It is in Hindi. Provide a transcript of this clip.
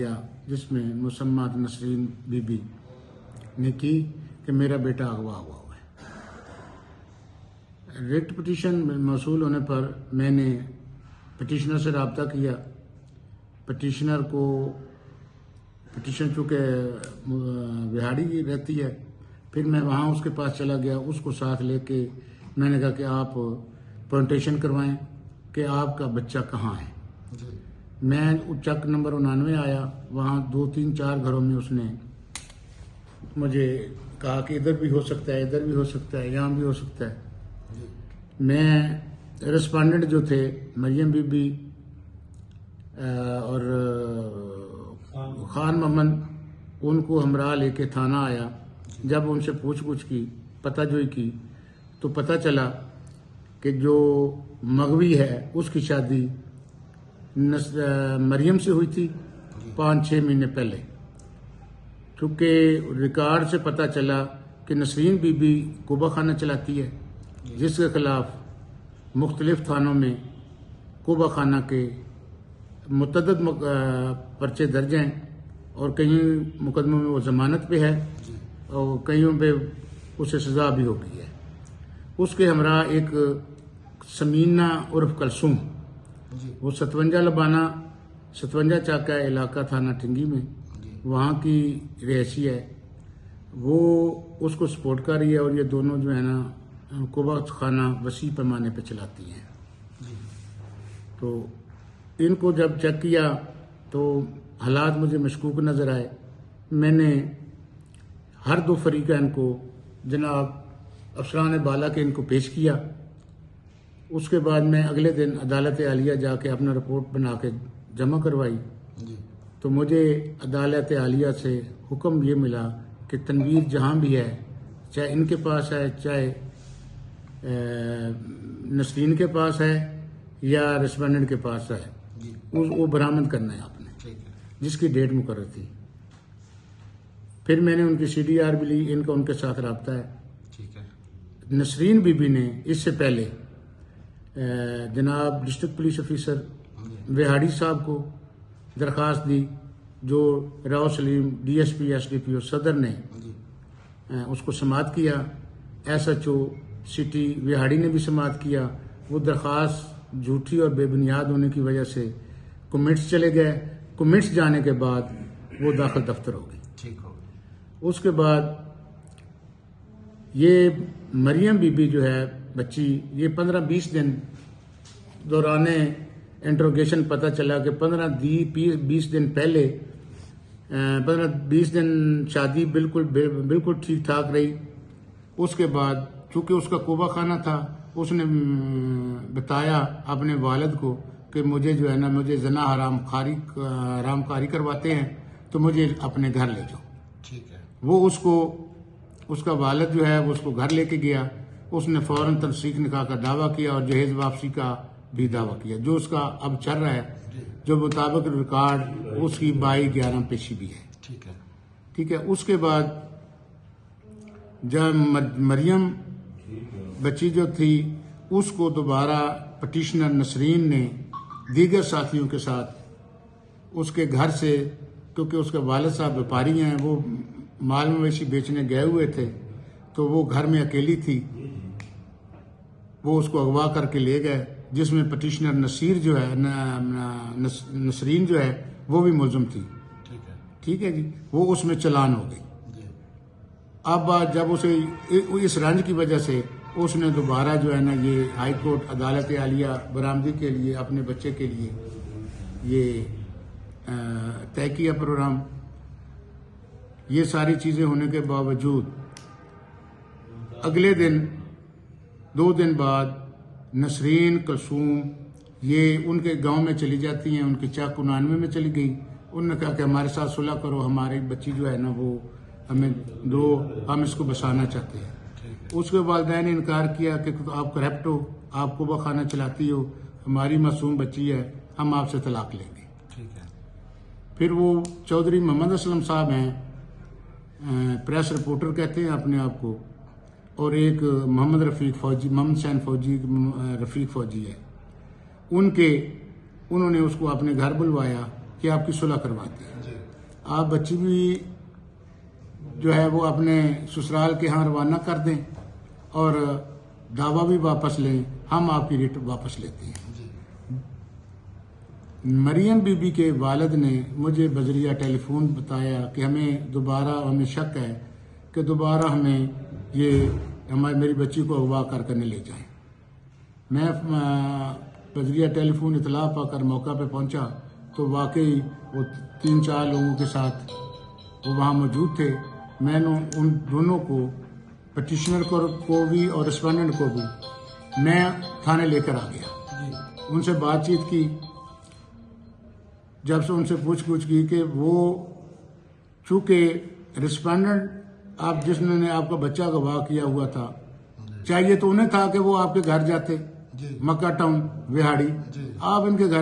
आलिया जिसमें मुसम्मत नसरीन बीबी ने की कि मेरा बेटा अगवा हुआ है। रिट पिटीशन मौसूल होने पर मैंने पिटिशनर से रब्ता किया। पिटिशनर को पिटिशन चूँकि बिहाड़ी रहती है, फिर मैं वहाँ उसके पास चला गया। उसको साथ लेके मैंने कहा कि आप प्लांटेशन करवाएं कि आपका बच्चा कहाँ है। मैं चक नंबर 99 आया, वहाँ 2 3 4 घरों में उसने मुझे कहा कि इधर भी हो सकता है, इधर भी हो सकता है, यहाँ भी हो सकता है। मैं रिस्पॉन्डेंट जो थे मरियम बीबी और खान मोहम्मद, उनको हमरा लेके थाना आया। जब उनसे पूछ की पताजोई की तो पता चला कि जो मगवी है उसकी शादी मरियम से हुई थी 5-6 महीने पहले। क्योंकि रिकॉर्ड से पता चला कि नसरीन बीबी कुबा खाना चलाती है, जिसके खिलाफ मुख्तलिफ थानों में कुबा खाना के मुतअद्दिद पर्चे दर्ज हैं और कई मुकदमों में वो जमानत पे है और कईयों पे उसे सज़ा भी हो गई है। उसके हमरा एक समीना उर्फ कलसूम, वो 57 लबाना 57 चाका इलाका थाना टिंगी में वहाँ की रहसी है। वो उसको सपोर्ट कर रही है और ये दोनों जो है ना कुबा खाना वसी पैमाने पे चलाती हैं। तो इनको जब चेक किया तो हालात मुझे मशकूक नज़र आए। मैंने हर 2 फरीक़ैन को जनाब अफसरान बाला के इनको पेश किया। उसके बाद मैं अगले दिन अदालत आलिया जाके अपना रिपोर्ट बना के जमा करवाई। तो मुझे अदालत आलिया से हुक्म ये मिला कि तनवीर जहाँ भी है, चाहे इनके पास है, चाहे नसरीन के पास है या रेस्पोंडेंट के पास है, वो बरामद करना है आपने, जिसकी डेट मुकर्रर थी। फिर मैंने उनकी CDR भी ली, इनका उनके साथ रब्ता है। नसरीन बीबी ने इससे पहले जनाब डिस्ट्रिक्ट पुलिस ऑफिसर बिहाड़ी साहब को दरख्वास्त दी, जो राव सलीम DSP SDPO सदर ने उसको समाअत किया। SHO सिटी बिहाड़ी ने भी समाअत किया। वो दरख्वास्त झूठी और बेबुनियाद होने की वजह से कमिट्स चले गए। कमिट्स जाने के बाद वो दाखिल दफ्तर हो गई। उसके बाद ये मरियम बीबी जो है बच्ची, ये 15-20 दिन दौराने इंट्रोगेशन पता चला कि 15-20 दिन पहले 15-20 दिन शादी बिल्कुल ठीक ठाक रही। उसके बाद चूँकि उसका कुबा खाना था, उसने बताया अपने वालिद को कि मुझे जो है ना, मुझे जना हरामकारी करवाते हैं, तो मुझे अपने घर ले जाओ। वो उसका वालिद जो है वो उसको घर लेके गया। उसने फौरन तनसीख निकाह का दावा किया और जहेज वापसी का भी दावा किया, जो उसका अब चल रहा है, जो मुताबिक रिकॉर्ड उसकी 22/11 पेशी भी है। ठीक है। उसके बाद जब मरियम बच्ची जो थी, उसको दोबारा पिटिशनर नसरीन ने दीगर साथियों के साथ उसके घर से, क्योंकि उसके वालिद साहब व्यापारी हैं, वो माल मवेशी बेचने गए हुए थे, तो वो घर में अकेली थी। वो उसको अगवा करके ले गए, जिसमें पिटिशनर नसीर जो है नसरीन जो है वो भी मुलज़िम थी। ठीक है जी। वो उसमें चलान हो गई। अब जब उसे इस रंज की वजह से उसने दोबारा जो है ना ये हाई कोर्ट अदालत आलिया बरामदी के लिए अपने बच्चे के लिए ये तय किया प्रोग्राम। ये सारी चीज़ें होने के बावजूद अगले दिन 2 दिन बाद नसरीन कलसूम ये उनके गांव में चली जाती हैं, उनकी चाक 99 में चली गई। उन्होंने कहा कि हमारे साथ सुलह करो, हमारी बच्ची जो है ना वो हमें दो, हम इसको बसाना चाहते हैं। उसके वालिदैन ने इनकार किया कि आप करप्ट हो, आप कुबा खाना चलाती हो, हमारी मासूम बच्ची है, हम आपसे तलाक लेंगे। फिर वो चौधरी मोहम्मद असलम साहब हैं, प्रेस रिपोर्टर कहते हैं अपने आप को, और एक मोहम्मद हुसैन फौजी रफ़ीक फौजी है, उन्होंने उसको अपने घर बुलवाया कि आपकी सुलह करवाते हैं। आप बच्ची भी जो है वो अपने ससुराल के यहाँ रवाना कर दें और दावा भी वापस लें, हम आपकी रिट वापस लेते हैं। मरियम बीबी के वालिद ने मुझे बजरिया टेलीफोन बताया कि हमें शक है कि दोबारा हमें ये मेरी बच्ची को अगवा करने ले जाएं। मैं बजरिया टेलीफोन इतला पाकर मौका पे पहुंचा तो वाकई वो 3-4 लोगों के साथ वो वहाँ मौजूद थे। मैंने उन दोनों को, पटिशनर को भी और रिस्पोंडेंट को भी, मैं थाने लेकर आ गया। उनसे बातचीत की, जब से उनसे पूछ की कि वो चूँकि रिस्पोंडेंट आप जिसने आपका बच्चा गवाह किया हुआ था, चाहिए तो उन्हें था कि वो आपके घर जाते, मक्का टाउन विहाड़ी, आप इनके घर